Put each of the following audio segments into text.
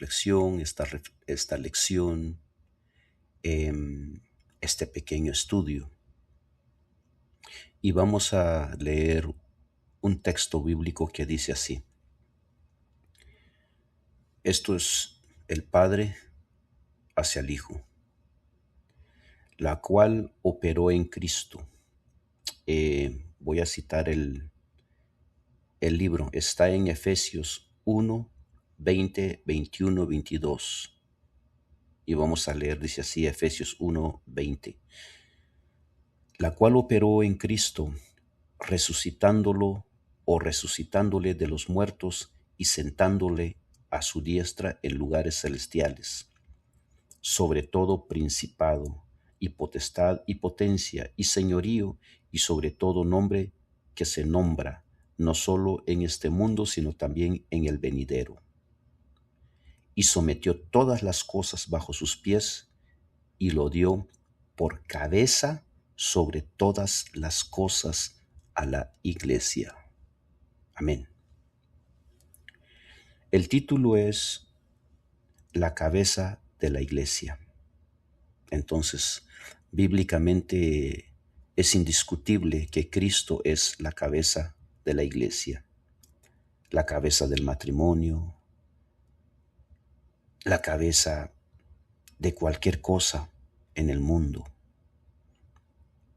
reflexión, esta lección, este pequeño estudio. Y vamos a leer un texto bíblico que dice así. Esto es el Padre hacia el Hijo, la cual operó en Cristo. Voy a citar el libro. Está en Efesios 1, 20, 21, 22. Y vamos a leer, dice así, Efesios 1, 20. La cual operó en Cristo, resucitándolo o resucitándole de los muertos y sentándole a su diestra en lugares celestiales, sobre todo principado y potestad y potencia y señorío y sobre todo nombre que se nombra, no solo en este mundo, sino también en el venidero. Y sometió todas las cosas bajo sus pies y lo dio por cabeza sobre todas las cosas a la iglesia. Amén. El título es La cabeza de la iglesia. Entonces, bíblicamente es indiscutible que Cristo es la cabeza de la iglesia, la cabeza del matrimonio, la cabeza de cualquier cosa en el mundo,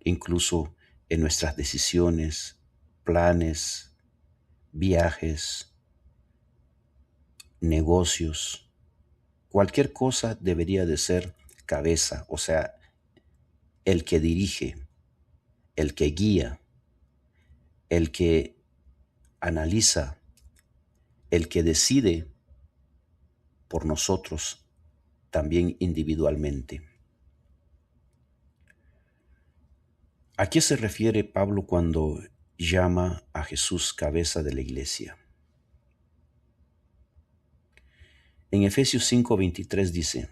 incluso en nuestras decisiones, planes, viajes, negocios. Cualquier cosa debería de ser cabeza, o sea, el que dirige, el que guía, el que analiza, el que decide por nosotros también individualmente. ¿A qué se refiere Pablo cuando llama a Jesús cabeza de la iglesia? En Efesios 5:23 dice,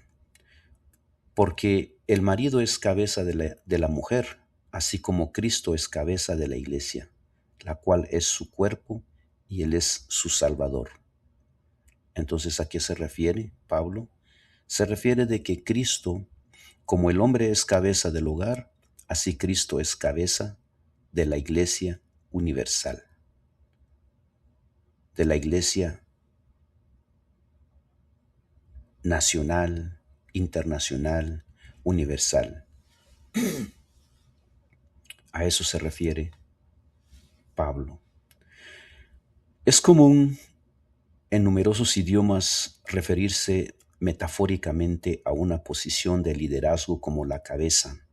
porque el marido es cabeza de la mujer, así como Cristo es cabeza de la iglesia, la cual es su cuerpo y Él es su Salvador. Entonces, ¿a qué se refiere Pablo? Se refiere de que Cristo, como el hombre es cabeza del hogar, así Cristo es cabeza de la iglesia universal, de la iglesia nacional, internacional, universal. A eso se refiere Pablo. Es común en numerosos idiomas referirse metafóricamente a una posición de liderazgo como la cabeza,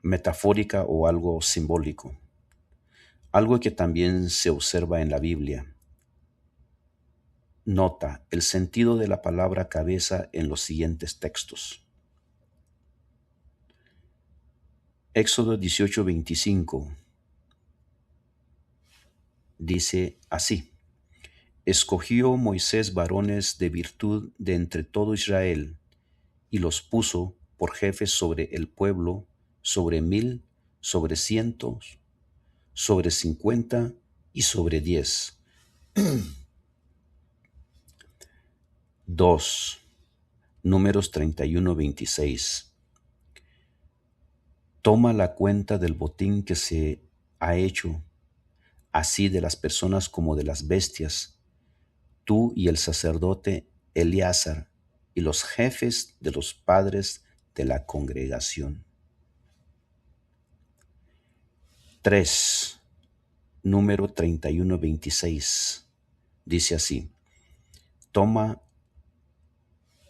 metafórica o algo simbólico, algo que también se observa en la Biblia. Nota el sentido de la palabra cabeza en los siguientes textos. Éxodo 18:25 dice así: escogió Moisés varones de virtud de entre todo Israel, y los puso por jefes sobre el pueblo, sobre 1000, sobre 100, sobre 50 y sobre 10. 2. Números 31:26. Toma la cuenta del botín que se ha hecho, así de las personas como de las bestias, tú y el sacerdote Eleazar y los jefes de los padres de la congregación. 3. Número 31:26. Dice así: toma,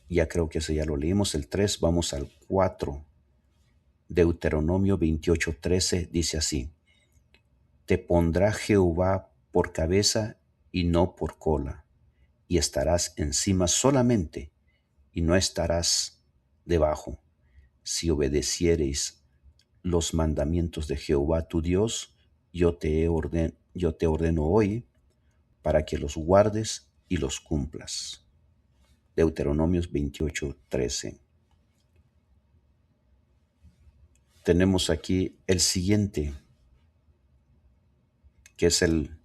ya creo que ese ya lo leímos, el 3, vamos al 4. Deuteronomio 28:13 dice así: te pondrá Jehová por cabeza y no por cola, y estarás encima solamente, y no estarás debajo, si obedeciereis los mandamientos de Jehová tu Dios, yo te ordeno hoy, para que los guardes y los cumplas. Deuteronomios 28:13. Tenemos aquí el siguiente, que es el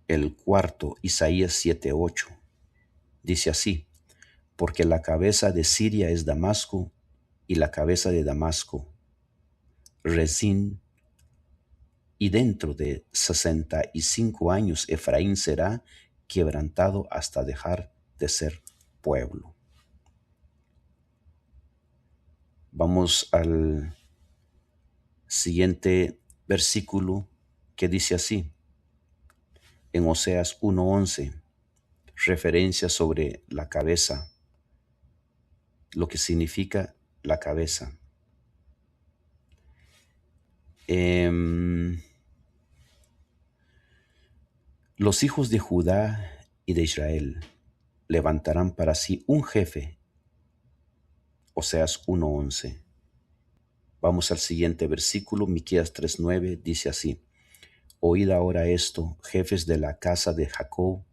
el cuarto, Isaías 7:8. Dice así: porque la cabeza de Siria es Damasco, y la cabeza de Damasco, Rezín, y dentro de 65 años Efraín será quebrantado hasta dejar de ser pueblo. Vamos al siguiente versículo que dice así, en Oseas 1:11, referencia sobre la cabeza, lo que significa la cabeza. Los hijos de Judá y de Israel levantarán para sí un jefe. Oseas 1:11. Vamos al siguiente versículo, Miqueas 3:9, dice así: oíd ahora esto, jefes de la casa de Jacob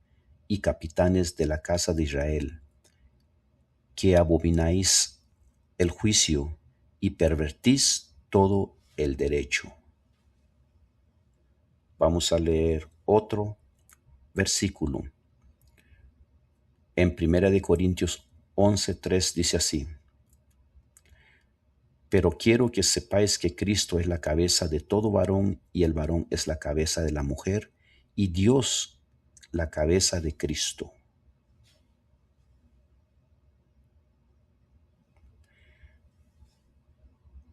y capitanes de la casa de Israel, que abomináis el juicio y pervertís todo el derecho. Vamos a leer otro versículo. En 1 Corintios 11:3 dice así: pero quiero que sepáis que Cristo es la cabeza de todo varón, y el varón es la cabeza de la mujer, y Dios la cabeza de Cristo.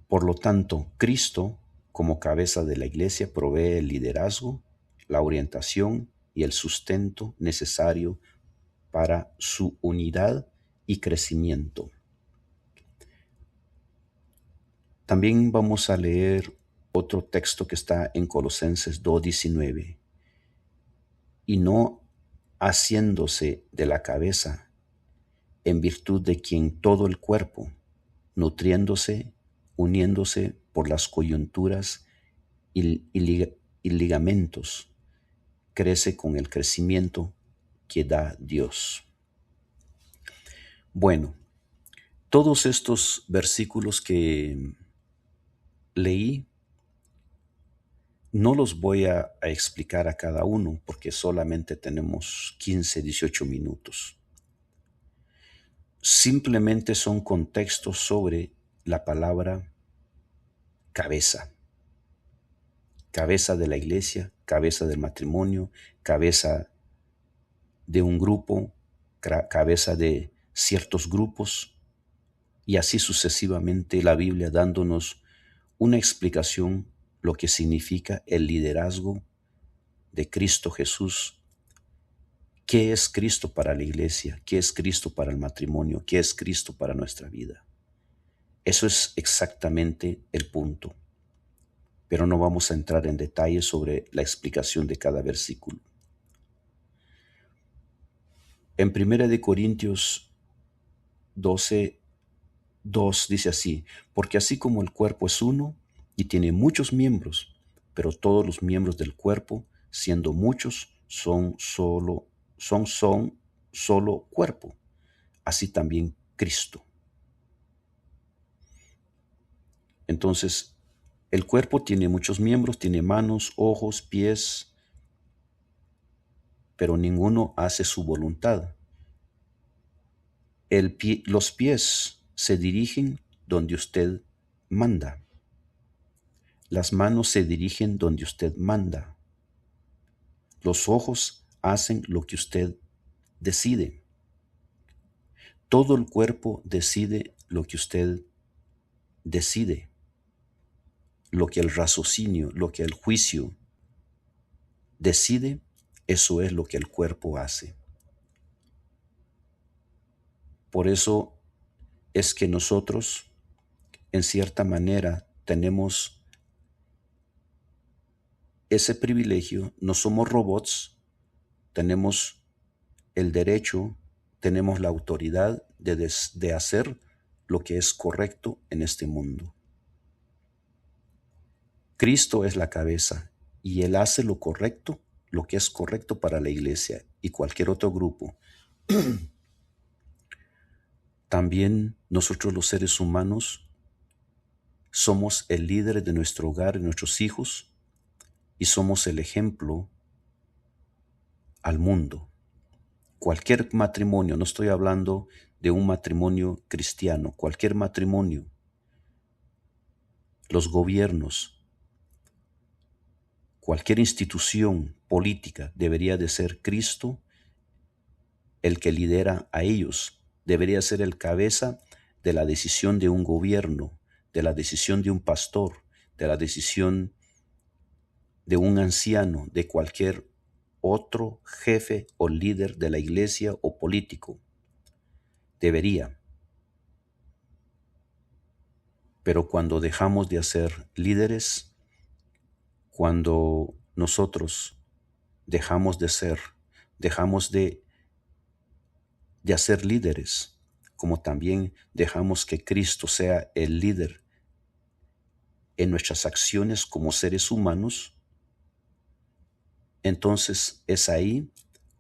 Por lo tanto, Cristo, como cabeza de la iglesia, provee el liderazgo, la orientación y el sustento necesario para su unidad y crecimiento. También vamos a leer otro texto que está en Colosenses 2:19. Y no haciéndose de la cabeza, en virtud de quien todo el cuerpo, nutriéndose, uniéndose por las coyunturas y ligamentos, crece con el crecimiento que da Dios. Bueno, todos estos versículos que leí, no los voy a explicar a cada uno porque solamente tenemos 15, 18 minutos. Simplemente son contextos sobre la palabra cabeza. Cabeza de la iglesia, cabeza del matrimonio, cabeza de un grupo, cabeza de ciertos grupos, y así sucesivamente la Biblia dándonos una explicación lo que significa el liderazgo de Cristo Jesús. ¿Qué es Cristo para la iglesia? ¿Qué es Cristo para el matrimonio? ¿Qué es Cristo para nuestra vida? Eso es exactamente el punto. Pero no vamos a entrar en detalle sobre la explicación de cada versículo. En 1 Corintios 12:2 dice así: porque así como el cuerpo es uno y tiene muchos miembros, pero todos los miembros del cuerpo, siendo muchos, son solo cuerpo, así también Cristo. Entonces, el cuerpo tiene muchos miembros, tiene manos, ojos, pies, pero ninguno hace su voluntad. Los pies se dirigen donde usted manda. Las manos se dirigen donde usted manda. Los ojos hacen lo que usted decide. Todo el cuerpo decide lo que usted decide. Lo que el raciocinio, lo que el juicio decide, eso es lo que el cuerpo hace. Por eso es que nosotros, en cierta manera, tenemos ese privilegio. No somos robots, tenemos el derecho, tenemos la autoridad de hacer lo que es correcto en este mundo. Cristo es la cabeza y Él hace lo correcto, lo que es correcto para la iglesia y cualquier otro grupo. También nosotros los seres humanos somos el líder de nuestro hogar, de nuestros hijos, y somos el ejemplo al mundo. Cualquier matrimonio, no estoy hablando de un matrimonio cristiano, cualquier matrimonio, los gobiernos, cualquier institución política debería de ser Cristo el que lidera a ellos. Debería ser el cabeza de la decisión de un gobierno, de la decisión de un pastor, de la decisión de un anciano, de cualquier otro jefe o líder de la iglesia o político. Debería. Pero cuando dejamos de ser líderes, cuando nosotros dejamos de hacer líderes, como también dejamos que Cristo sea el líder en nuestras acciones como seres humanos, entonces es ahí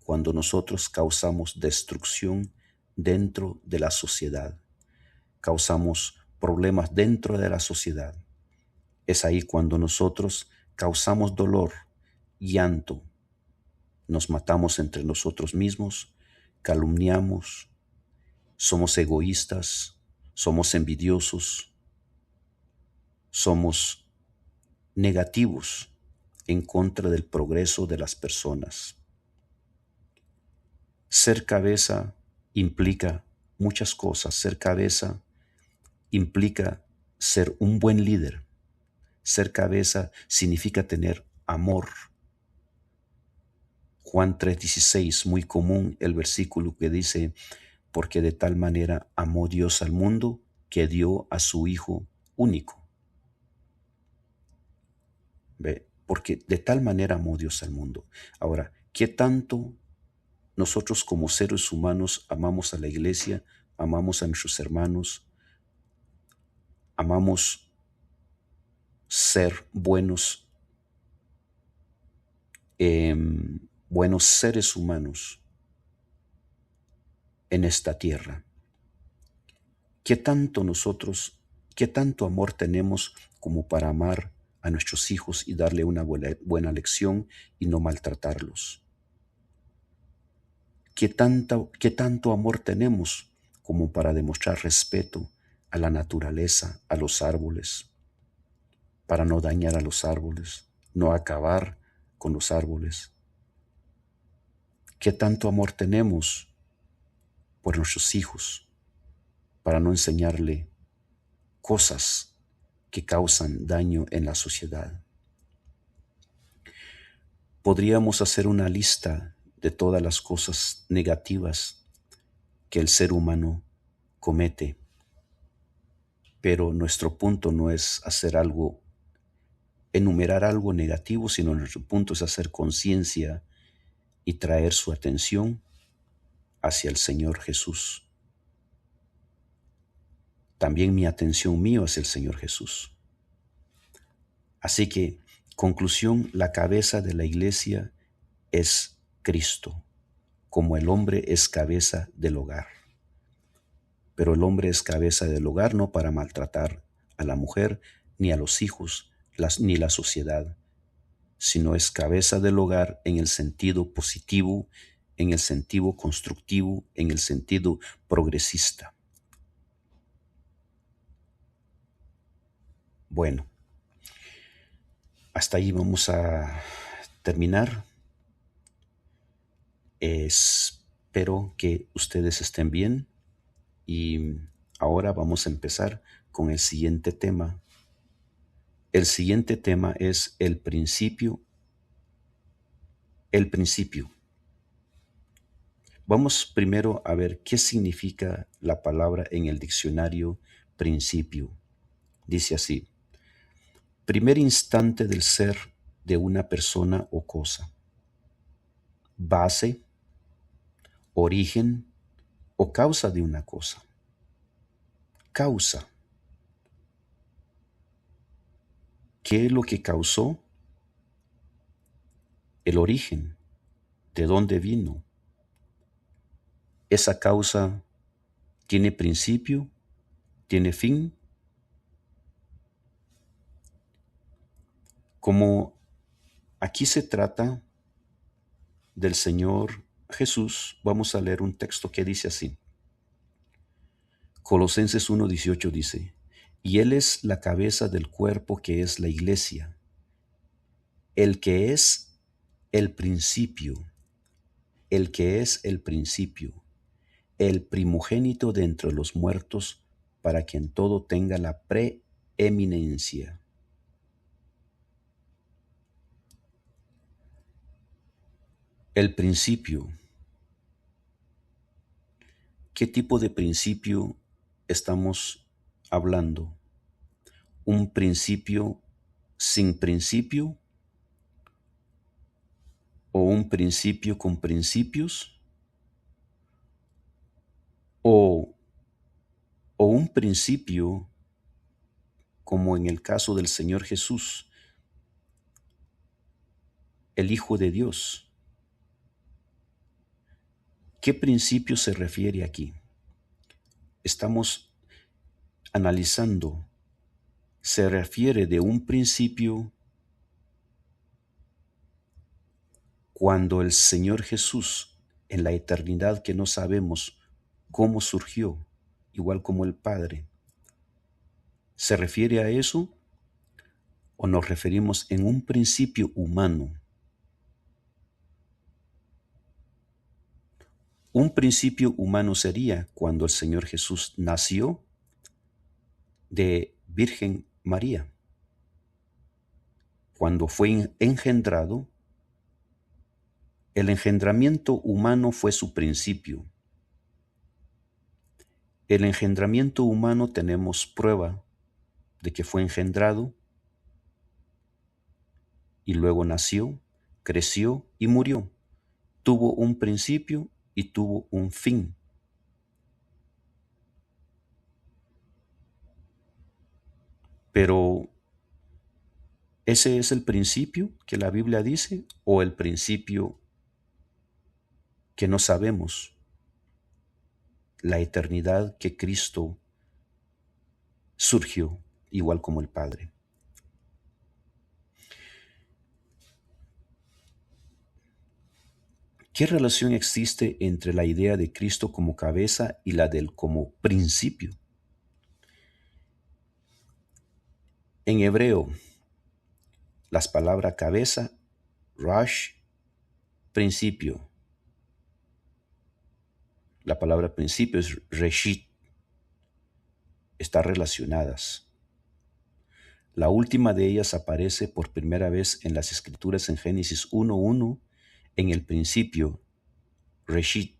cuando nosotros causamos destrucción dentro de la sociedad, causamos problemas dentro de la sociedad. Es ahí cuando nosotros causamos dolor, llanto, nos matamos entre nosotros mismos, calumniamos, somos egoístas, somos envidiosos, somos negativos en contra del progreso de las personas. Ser cabeza implica muchas cosas. Ser cabeza implica ser un buen líder. Ser cabeza significa tener amor. Juan 3:16, muy común el versículo que dice, porque de tal manera amó Dios al mundo que dio a su Hijo único. ¿Ve? Porque de tal manera amó Dios al mundo. Ahora, ¿qué tanto nosotros como seres humanos amamos a la iglesia, amamos a nuestros hermanos, amamos ser buenos seres humanos en esta tierra? ¿Qué tanto amor tenemos como para amar a nuestros hijos y darle una buena lección y no maltratarlos? ¿Qué tanto amor tenemos como para demostrar respeto a la naturaleza, a los árboles, para no dañar a los árboles, no acabar con los árboles? ¿Qué tanto amor tenemos por nuestros hijos para no enseñarle cosas que causan daño en la sociedad? Podríamos hacer una lista de todas las cosas negativas que el ser humano comete, pero nuestro punto no es enumerar algo negativo, sino nuestro punto es hacer conciencia y traer su atención hacia el Señor Jesús. También mi atención mío hacia el Señor Jesús. Así que, conclusión, la cabeza de la iglesia es Cristo, como el hombre es cabeza del hogar. Pero el hombre es cabeza del hogar no para maltratar a la mujer, ni a los hijos, ni la sociedad, sino es cabeza del hogar en el sentido positivo, en el sentido constructivo, en el sentido progresista. Bueno, hasta ahí vamos a terminar. Espero que ustedes estén bien y ahora vamos a empezar con el siguiente tema. El siguiente tema es el principio. El principio. Vamos primero a ver qué significa la palabra en el diccionario principio. Dice así: primer instante del ser de una persona o cosa. Base, origen o causa de una cosa. Causa. ¿Qué es lo que causó? El origen. ¿De dónde vino? ¿Esa causa tiene principio? ¿Tiene fin? Como aquí se trata del Señor Jesús, vamos a leer un texto que dice así. Colosenses 1:18 dice, y Él es la cabeza del cuerpo que es la iglesia, el que es el principio, el que es el principio, el primogénito de entre los muertos, para que en todo tenga la preeminencia. El principio. ¿Qué tipo de principio estamos hablando? ¿Un principio sin principio? ¿O un principio con principios? ¿O, o un principio como en el caso del Señor Jesús, el Hijo de Dios? ¿Qué principio se refiere aquí? Estamos analizando. Se refiere de un principio cuando el Señor Jesús, en la eternidad que no sabemos cómo surgió, igual como el Padre, ¿se refiere a eso o nos referimos en un principio humano? Un principio humano sería cuando el Señor Jesús nació de Virgen María. Cuando fue engendrado, el engendramiento humano fue su principio. El engendramiento humano tenemos prueba de que fue engendrado y luego nació, creció y murió. Tuvo un principio y tuvo un fin. Pero, ¿ese es el principio que la Biblia dice o el principio que no sabemos? La eternidad que Cristo surgió, igual como el Padre. ¿Qué relación existe entre la idea de Cristo como cabeza y la del como principio? En hebreo, las palabras cabeza, rash, principio. La palabra principio es reshit. Están relacionadas. La última de ellas aparece por primera vez en las Escrituras en Génesis 1:1. En el principio, reshit,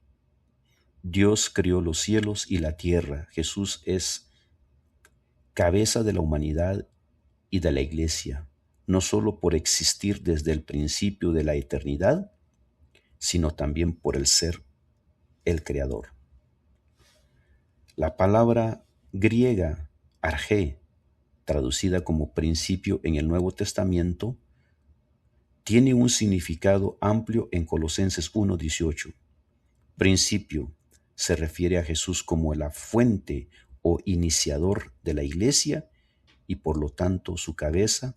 Dios creó los cielos y la tierra. Jesús es cabeza de la humanidad y de la iglesia, no solo por existir desde el principio de la eternidad, sino también por el ser el creador. La palabra griega arjé, traducida como principio en el Nuevo Testamento, tiene un significado amplio en Colosenses 1:18. Principio se refiere a Jesús como la fuente o iniciador de la iglesia y por lo tanto su cabeza.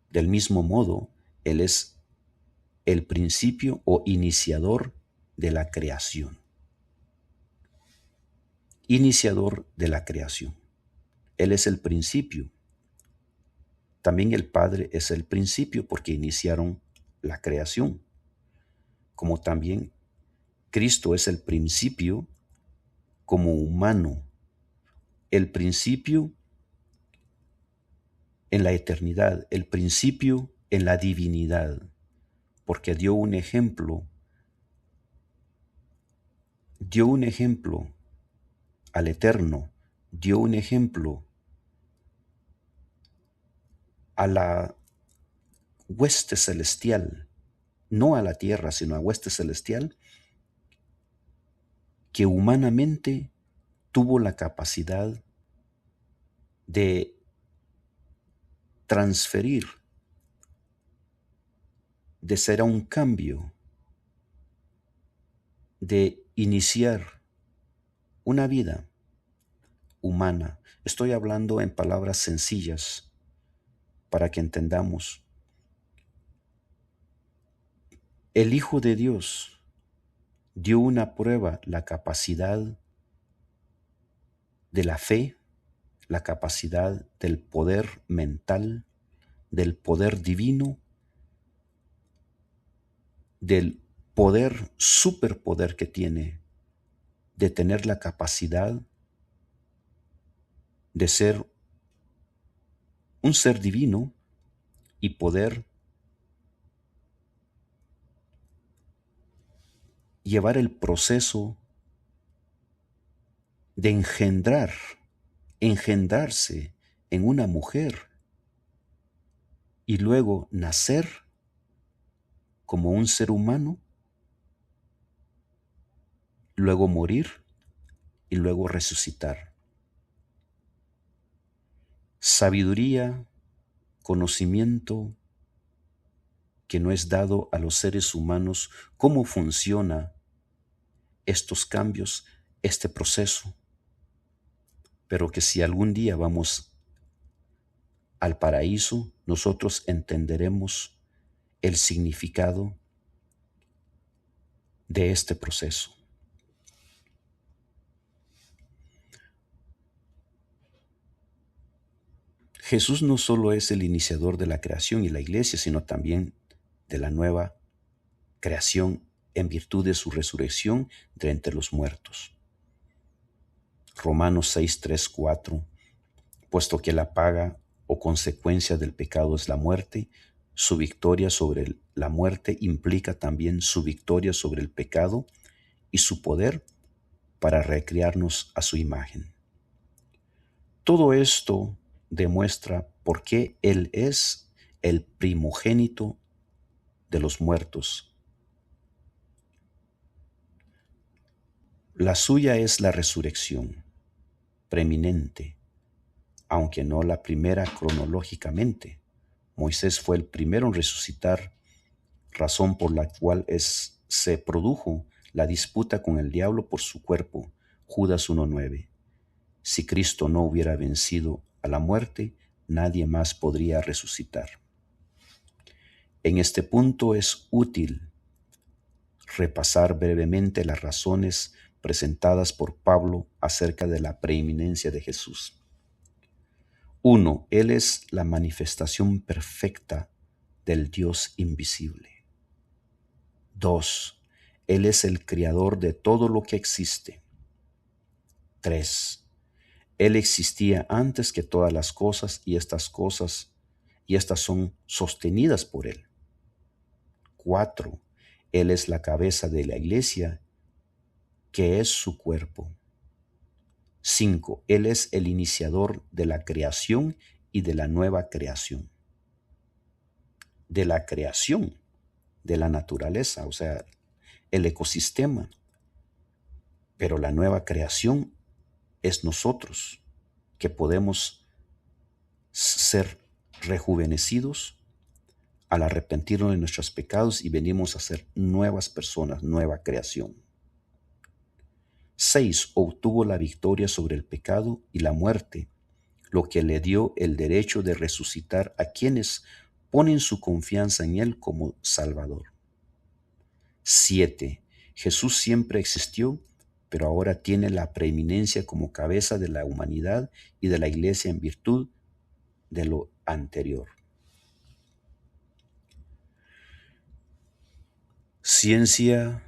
Del mismo modo, Él es el principio o iniciador de la creación. Iniciador de la creación. Él es el principio. También el Padre es el principio porque iniciaron la creación. Como también Cristo es el principio como humano. El principio en la eternidad, el principio en la divinidad, porque dio un ejemplo al Eterno, dio un ejemplo a la hueste celestial, no a la tierra, sino a hueste celestial, que humanamente tuvo la capacidad de transferir, de ser a un cambio, de iniciar una vida humana. Estoy hablando en palabras sencillas para que entendamos. El Hijo de Dios dio una prueba, la capacidad de la fe, la capacidad del poder mental, del poder divino, del poder, superpoder que tiene, de tener la capacidad de ser un ser divino y poder llevar el proceso de engendrarse en una mujer y luego nacer como un ser humano, luego morir y luego resucitar. Sabiduría, conocimiento que no es dado a los seres humanos, cómo funciona estos cambios, este proceso, pero que si algún día vamos al paraíso, nosotros entenderemos el significado de este proceso. Jesús no solo es el iniciador de la creación y la iglesia, sino también de la nueva creación en virtud de su resurrección de entre los muertos. Romanos 6, 3, 4. Puesto que la paga o consecuencia del pecado es la muerte, su victoria sobre la muerte implica también su victoria sobre el pecado y su poder para recrearnos a su imagen. Todo esto demuestra por qué Él es el primogénito de los muertos. La suya es la resurrección, preeminente, aunque no la primera cronológicamente. Moisés fue el primero en resucitar, razón por la cual se produjo la disputa con el diablo por su cuerpo. Judas 1:9. Si Cristo no hubiera vencido a la muerte, nadie más podría resucitar. En este punto es útil repasar brevemente las razones presentadas por Pablo acerca de la preeminencia de Jesús. 1. Él es la manifestación perfecta del Dios invisible. 2. Él es el creador de todo lo que existe. 3. Él existía antes que todas las cosas y estas son sostenidas por Él. 4. Él es la cabeza de la iglesia, que es su cuerpo. 5. Él es el iniciador de la creación y de la nueva creación. De la creación, de la naturaleza, o sea, el ecosistema. Pero la nueva creación es nosotros, que podemos ser rejuvenecidos al arrepentirnos de nuestros pecados y venimos a ser nuevas personas, nueva creación. 6. Obtuvo la victoria sobre el pecado y la muerte, lo que le dio el derecho de resucitar a quienes ponen su confianza en Él como Salvador. 7. Jesús siempre existió, pero ahora tiene la preeminencia como cabeza de la humanidad y de la iglesia en virtud de lo anterior. Ciencia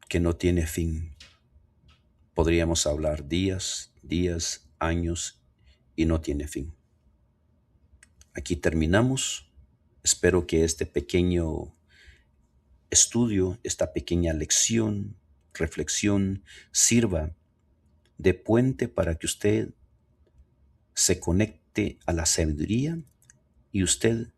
que no tiene fin. Podríamos hablar días, años y no tiene fin. Aquí terminamos. Espero que este pequeño estudio, esta pequeña lección, reflexión, sirva de puente para que usted se conecte a la sabiduría y usted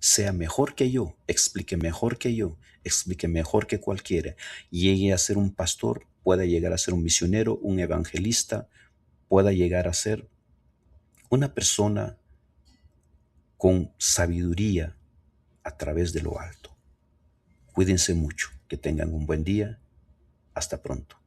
sea mejor que yo, explique mejor que yo, explique mejor que cualquiera, llegue a ser un pastor, pueda llegar a ser un misionero, un evangelista, pueda llegar a ser una persona con sabiduría a través de lo alto. Cuídense mucho, que tengan un buen día. Hasta pronto.